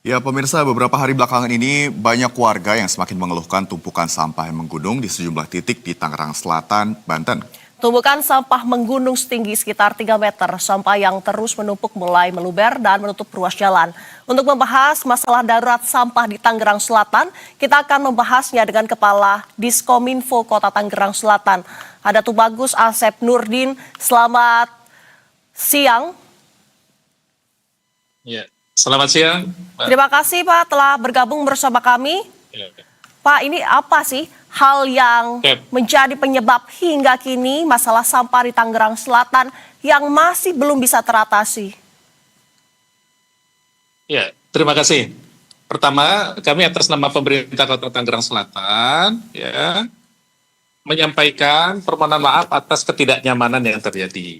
Ya, pemirsa, beberapa hari belakangan ini banyak warga yang semakin mengeluhkan tumpukan sampah yang menggunung di sejumlah titik di Tangerang Selatan, Banten. Tumpukan sampah menggunung setinggi sekitar 3 meter. Sampah yang terus menumpuk mulai meluber dan menutup ruas jalan. Untuk membahas masalah darurat sampah di Tangerang Selatan, kita akan membahasnya dengan Kepala Diskominfo Kota Tangerang Selatan. Ada Tubagus Asep Nurdin. Selamat siang. Ya, selamat siang, Mbak. Terima kasih Pak telah bergabung bersama kami. Ya. Pak, ini apa sih hal yang menjadi penyebab hingga kini masalah sampah di Tangerang Selatan yang masih belum bisa teratasi? Ya, terima kasih. Pertama, kami atas nama pemerintah Kota Tangerang Selatan, ya, menyampaikan permohonan maaf atas ketidaknyamanan yang terjadi.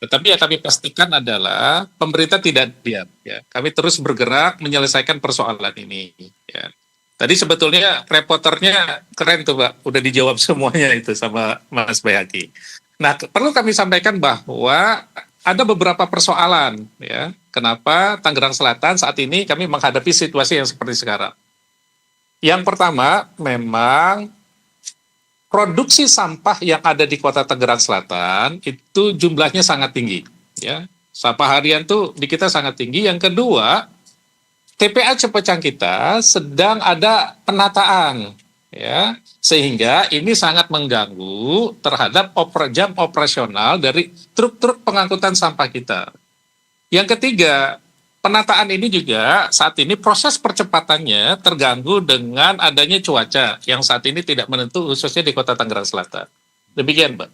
Tetapi yang kami pastikan adalah pemerintah tidak diam. Ya. Kami terus bergerak menyelesaikan persoalan ini. Ya. Tadi sebetulnya reporternya keren tuh Pak, udah dijawab semuanya itu sama Mas Bayaki. Nah, perlu kami sampaikan bahwa ada beberapa persoalan. Ya. Kenapa Tangerang Selatan saat ini kami menghadapi situasi yang seperti sekarang. Yang pertama, memang produksi sampah yang ada di Kota Tangerang Selatan itu jumlahnya sangat tinggi, ya. Sampah harian tuh di kita sangat tinggi. Yang kedua, TPA Cepecang kita sedang ada penataan, ya, sehingga ini sangat mengganggu terhadap jam operasional dari truk-truk pengangkutan sampah kita. Yang ketiga, penataan ini juga saat ini proses percepatannya terganggu dengan adanya cuaca yang saat ini tidak menentu khususnya di Kota Tangerang Selatan. Demikian, Mbak.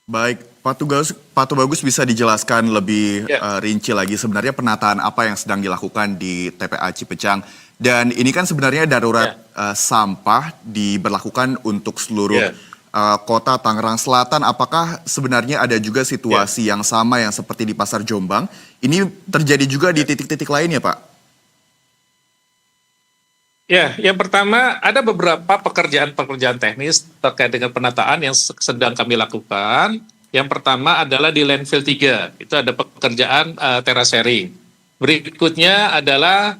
Baik, Pak Tubagus bisa dijelaskan lebih rinci lagi sebenarnya penataan apa yang sedang dilakukan di TPA Cipecang. Dan ini kan sebenarnya darurat sampah diberlakukan untuk seluruh Kota Tangerang Selatan. Apakah sebenarnya ada juga situasi yang sama yang seperti di Pasar Jombang? Ini terjadi juga di titik-titik lainnya, Pak? Ya, yang pertama ada beberapa pekerjaan-pekerjaan teknis terkait dengan penataan yang sedang kami lakukan. Yang pertama adalah di landfill 3, itu ada pekerjaan terasering. Berikutnya adalah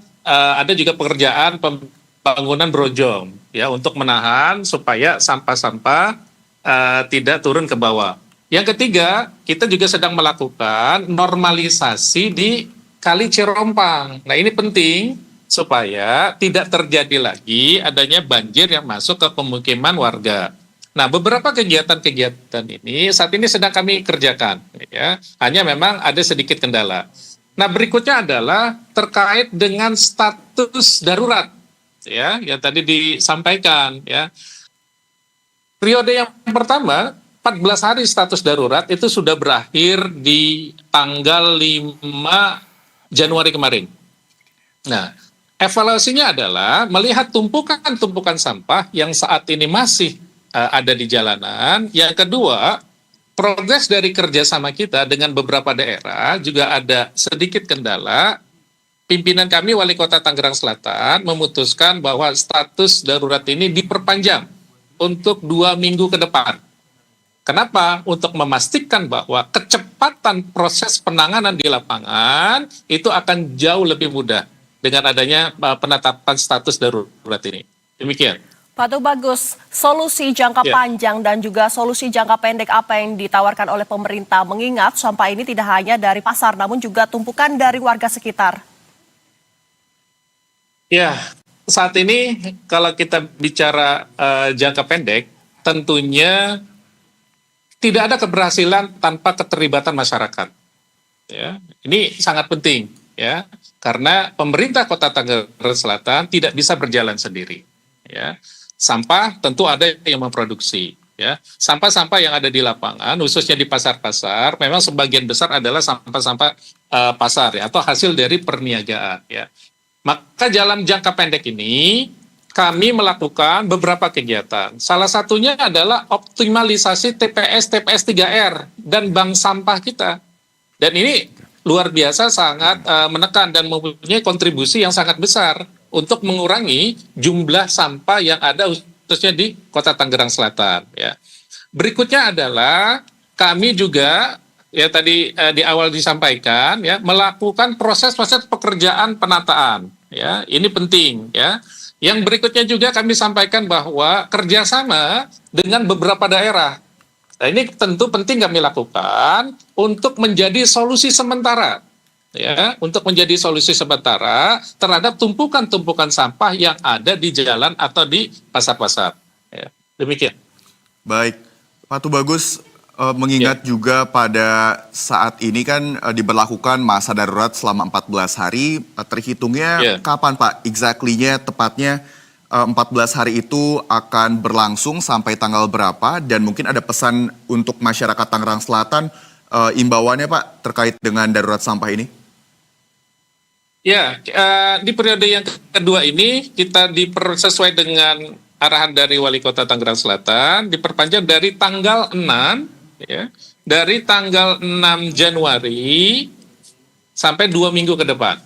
ada juga pekerjaan pembangunan brojong, ya, untuk menahan supaya sampah-sampah tidak turun ke bawah. Yang ketiga, kita juga sedang melakukan normalisasi di Kali Cirompang. Nah, ini penting supaya tidak terjadi lagi adanya banjir yang masuk ke pemukiman warga. Nah, beberapa kegiatan-kegiatan ini saat ini sedang kami kerjakan, ya. Hanya memang ada sedikit kendala. Nah, berikutnya adalah terkait dengan status darurat, ya, yang tadi disampaikan, ya. Periode yang pertama, 14 hari status darurat itu sudah berakhir di tanggal 5 Januari kemarin. Nah, evaluasinya adalah melihat tumpukan-tumpukan sampah yang saat ini masih ada di jalanan. Yang kedua, progres dari kerjasama kita dengan beberapa daerah juga ada sedikit kendala. Pimpinan kami, Wali Kota Tangerang Selatan, memutuskan bahwa status darurat ini diperpanjang untuk 2 minggu ke depan. Kenapa? Untuk memastikan bahwa kecepatan proses penanganan di lapangan itu akan jauh lebih mudah dengan adanya penetapan status darurat ini. Demikian. Pak Tubagus, solusi jangka panjang dan juga solusi jangka pendek apa yang ditawarkan oleh pemerintah mengingat sampah ini tidak hanya dari pasar namun juga tumpukan dari warga sekitar? Ya, saat ini kalau kita bicara jangka pendek, tentunya tidak ada keberhasilan tanpa keterlibatan masyarakat. Ya, ini sangat penting, ya, karena pemerintah Kota Tangerang Selatan tidak bisa berjalan sendiri. Ya, sampah tentu ada yang memproduksi. Ya, sampah-sampah yang ada di lapangan, khususnya di pasar-pasar, memang sebagian besar adalah sampah-sampah pasar, ya, atau hasil dari perniagaan. Ya. Maka dalam jangka pendek ini kami melakukan beberapa kegiatan. Salah satunya adalah optimalisasi TPS 3R dan bank sampah kita. Dan ini luar biasa sangat menekan dan mempunyai kontribusi yang sangat besar untuk mengurangi jumlah sampah yang ada khususnya di Kota Tangerang Selatan. Ya. Berikutnya adalah kami juga ya tadi di awal disampaikan ya, melakukan proses-proses pekerjaan penataan ya, ini penting ya. Yang berikutnya juga kami sampaikan bahwa kerjasama dengan beberapa daerah. Nah, ini tentu penting kami lakukan untuk menjadi solusi sementara ya, untuk menjadi solusi sementara terhadap tumpukan-tumpukan sampah yang ada di jalan atau di pasar-pasar ya. Demikian. Baik, Pak Tubagus, mengingat juga pada saat ini kan diberlakukan masa darurat selama 14 hari, terhitungnya kapan Pak? Exactly-nya, tepatnya 14 hari itu akan berlangsung sampai tanggal berapa? Dan mungkin ada pesan untuk masyarakat Tangerang Selatan, imbauannya Pak terkait dengan darurat sampah ini? Ya, di periode yang kedua ini kita sesuai dengan arahan dari Wali Kota Tangerang Selatan diperpanjang dari tanggal 6 ya, dari tanggal 6 Januari sampai 2 minggu ke depan.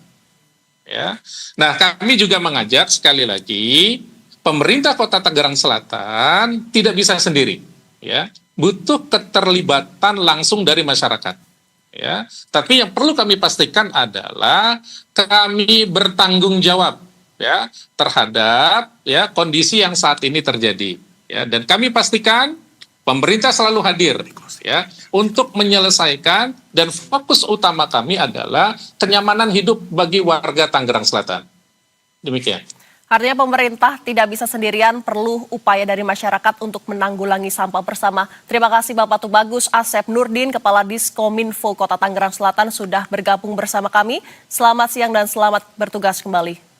Ya. Nah, kami juga mengajak sekali lagi pemerintah Kota Tangerang Selatan tidak bisa sendiri ya. Butuh keterlibatan langsung dari masyarakat. Ya, tapi yang perlu kami pastikan adalah kami bertanggung jawab ya terhadap ya kondisi yang saat ini terjadi ya, dan kami pastikan pemerintah selalu hadir ya untuk menyelesaikan, dan fokus utama kami adalah kenyamanan hidup bagi warga Tangerang Selatan. Demikian. Artinya pemerintah tidak bisa sendirian, perlu upaya dari masyarakat untuk menanggulangi sampah bersama. Terima kasih Bapak Tubagus Asep Nurdin, Kepala Diskominfo Kota Tangerang Selatan sudah bergabung bersama kami. Selamat siang dan selamat bertugas kembali.